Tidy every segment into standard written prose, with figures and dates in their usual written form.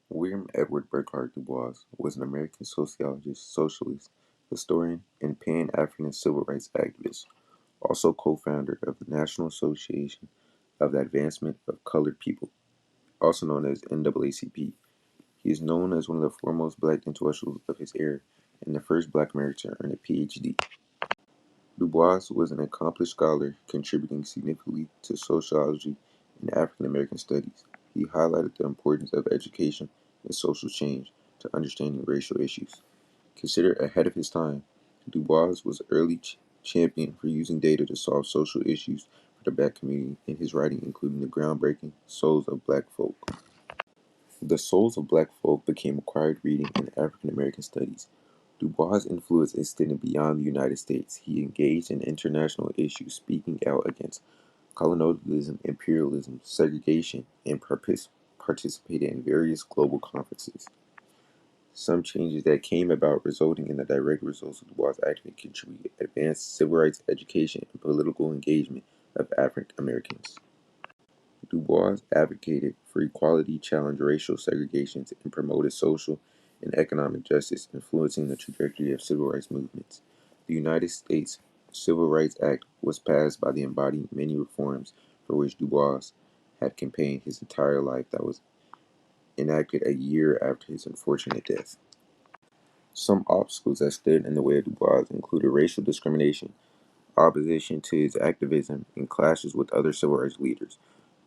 William Edward Burghardt Dubois was an American sociologist, socialist, historian, and Pan-African civil rights activist, also co-founder of the National Association of the Advancement of Colored People, also known as NAACP. He is known as one of the foremost black intellectuals of his era and the first black American to earn a PhD. Du Bois was an accomplished scholar, contributing significantly to sociology and African American studies. He highlighted the importance of education and social change to understanding racial issues. Considered ahead of his time, Du Bois was an early champion for using data to solve social issues for the black community in his writing, including the groundbreaking Souls of Black Folk. The Souls of Black Folk became required reading in African American studies. Du Bois' influence extended beyond the United States. He engaged in international issues, speaking out against colonialism, imperialism, segregation, and participated in various global conferences. Some changes that came about resulting in the direct results of Du Bois' activity contributed advanced civil rights education and political engagement of African Americans. Du Bois advocated for equality, challenged racial segregations, and promoted social and economic justice, influencing the trajectory of civil rights movements. The United States Civil Rights Act was passed by the embodying many reforms for which Du Bois had campaigned his entire life that was enacted a year after his unfortunate death. Some obstacles that stood in the way of Du Bois included racial discrimination, opposition to his activism, and clashes with other civil rights leaders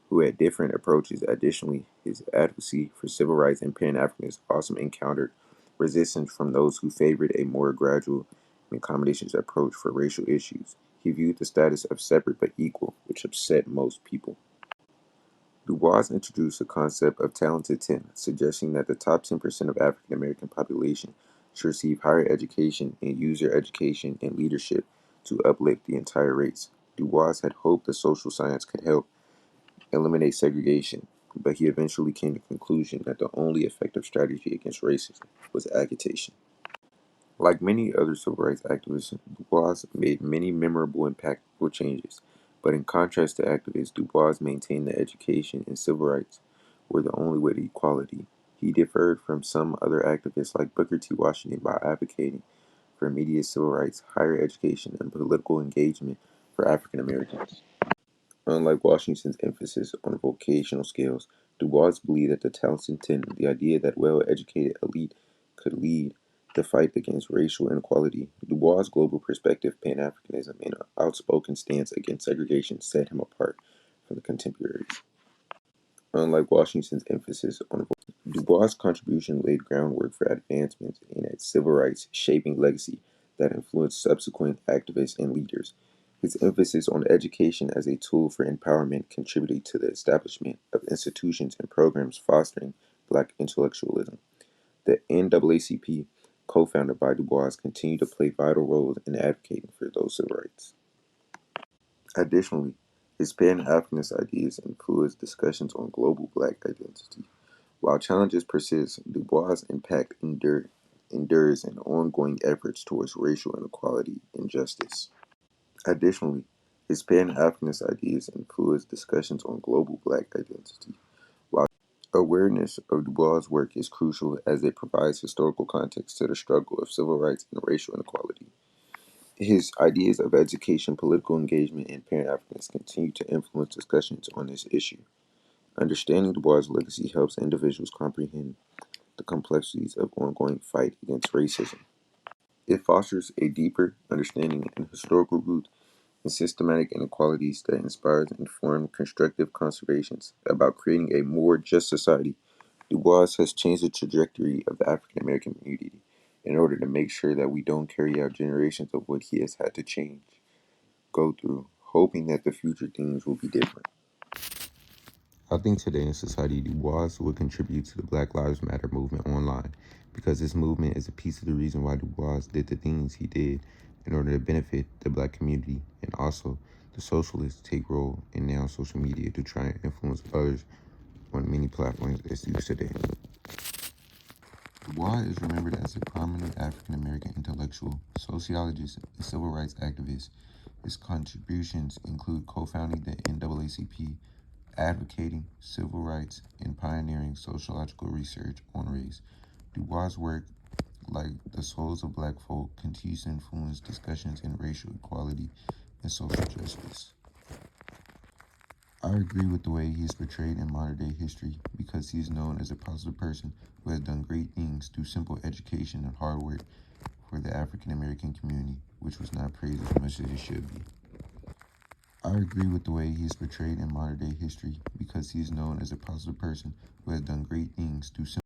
who had different approaches. Additionally, his advocacy for civil rights and Pan-Africanism also encountered resistance from those who favored a more gradual and accommodations approach for racial issues. He viewed the status of separate but equal, which upset most people. Du Bois introduced the concept of talented 10, suggesting that the top 10% of African American population should receive higher education and use their education and leadership to uplift the entire race. Du Bois had hoped the social science could help eliminate segregation, but he eventually came to the conclusion that the only effective strategy against racism was agitation. Like many other civil rights activists, Du Bois made many memorable and impactful changes, but in contrast to activists, Du Bois maintained that education and civil rights were the only way to equality. He differed from some other activists like Booker T. Washington by advocating for immediate civil rights, higher education, and political engagement for African Americans. Unlike Washington's emphasis on vocational skills, Du Bois believed that the talented ten, the idea that well-educated elite could lead the fight against racial inequality. Du Bois' global perspective, Pan-Africanism, and outspoken stance against segregation set him apart from the contemporaries. Unlike Washington's emphasis on Du Bois' contribution laid groundwork for advancements in its civil rights, shaping legacy that influenced subsequent activists and leaders. His emphasis on education as a tool for empowerment contributed to the establishment of institutions and programs fostering black intellectualism. The NAACP, co-founded by Du Bois, continued to play vital roles in advocating for those civil rights. Additionally, his Pan-Africanist ideas influenced discussions on global black identity. While challenges persist, Du Bois' impact endures in ongoing efforts towards racial inequality and justice. Additionally, his Pan-Africanist ideas influenced discussions on global black identity. While awareness of Du Bois' work is crucial as it provides historical context to the struggle of civil rights and racial inequality, his ideas of education, political engagement, and Pan-Africanism continue to influence discussions on this issue. Understanding Du Bois' legacy helps individuals comprehend the complexities of ongoing fight against racism. It fosters a deeper understanding and historical root in systematic inequalities that inspires informed, constructive conservations about creating a more just society. Du Bois has changed the trajectory of the African American community in order to make sure that we don't carry out generations of what he has had to go through, hoping that the future things will be different. I think today in society, Du Bois will contribute to the Black Lives Matter movement online because this movement is a piece of the reason why Du Bois did the things he did in order to benefit the black community, and also the socialists take role in now social media to try and influence others on many platforms as used today. Du Bois is remembered as a prominent African American intellectual, sociologist, and civil rights activist. His contributions include co-founding the NAACP advocating civil rights and pioneering sociological research on race. Dubois' work, like The Souls of Black Folk, continues to influence discussions in racial equality and social justice. I agree with the way he is portrayed in modern-day history because he is known as a positive person who has done great things through simple education and hard work for the African American community, which was not praised as much as it should be. I agree with the way he is portrayed in modern-day history because he is known as a positive person who has done great things through simple